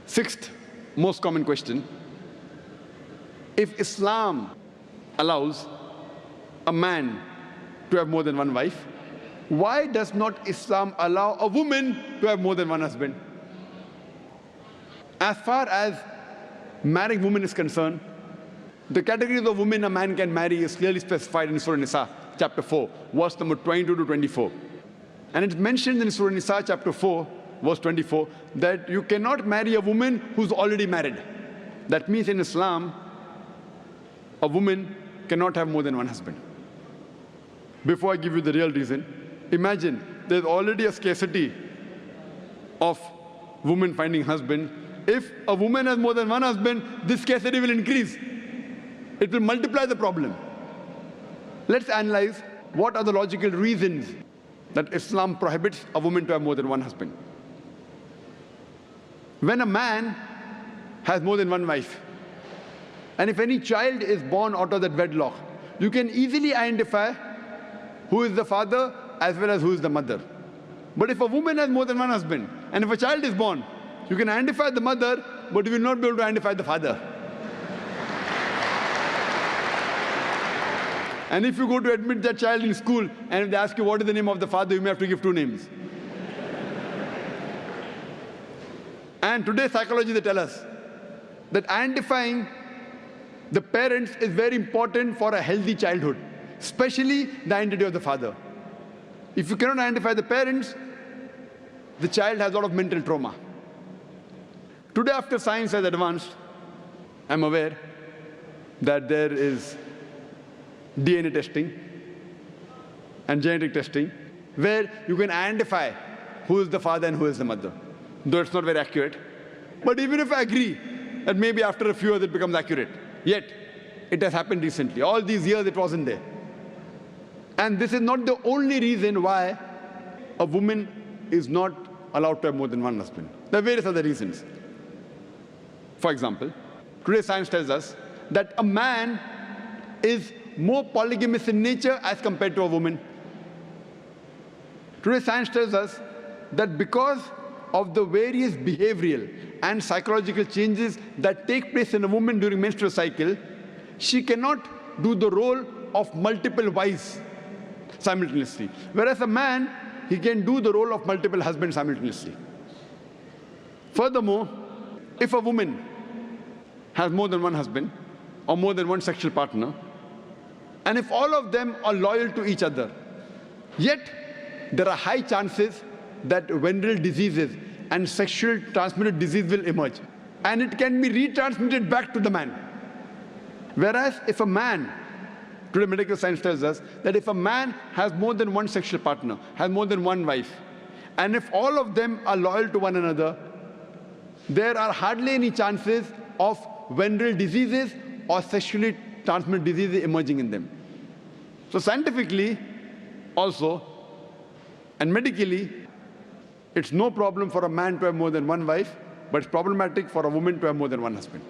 Sixth most common question: if Islam allows a man to have more than one wife, why does not Islam allow a woman to have more than one husband? As far as marrying women is concerned, the categories of women a man can marry is clearly specified in Surah Nisa, chapter 4, verse number 22 to 24. And it's mentioned in Surah Nisa, chapter 4, verse 24, that you cannot marry a woman who's already married. That means in Islam, a woman cannot have more than one husband. Before I give you the real reason, imagine there's already a scarcity of women finding husband. If a woman has more than one husband, this scarcity will increase. It will multiply the problem. Let's analyze what are the logical reasons that Islam prohibits a woman to have more than one husband. When a man has more than one wife, and if any child is born out of that wedlock, you can easily identify who is the father as well as who is the mother. But if a woman has more than one husband, and if a child is born, you can identify the mother, but you will not be able to identify the father. And if you go to admit that child in school, and if they ask you what is the name of the father, you may have to give two names. And today's psychology, they tell us that identifying the parents is very important for a healthy childhood, especially the identity of the father. If you cannot identify the parents, the child has a lot of mental trauma. Today, after science has advanced, I'm aware that there is DNA testing and genetic testing, where you can identify who is the father and who is the mother, though it's not very accurate. But even if I agree that maybe after a few years it becomes accurate, yet it has happened recently. All these years it wasn't there. And this is not the only reason why a woman is not allowed to have more than one husband. There are various other reasons. For example, today science tells us that a man is more polygamous in nature as compared to a woman. Today science tells us that because of the various behavioral and psychological changes that take place in a woman during menstrual cycle, she cannot do the role of multiple wives simultaneously. Whereas a man, he can do the role of multiple husbands simultaneously. Furthermore, if a woman has more than one husband or more than one sexual partner, and if all of them are loyal to each other, yet there are high chances that venereal diseases and sexual transmitted disease will emerge, and it can be retransmitted back to the man. Whereas if a man, today medical science tells us that if a man has more than one sexual partner, has more than one wife, and if all of them are loyal to one another, there are hardly any chances of venereal diseases or sexually transmitted diseases emerging in them. So scientifically also, and medically, it's no problem for a man to have more than one wife, but it's problematic for a woman to have more than one husband.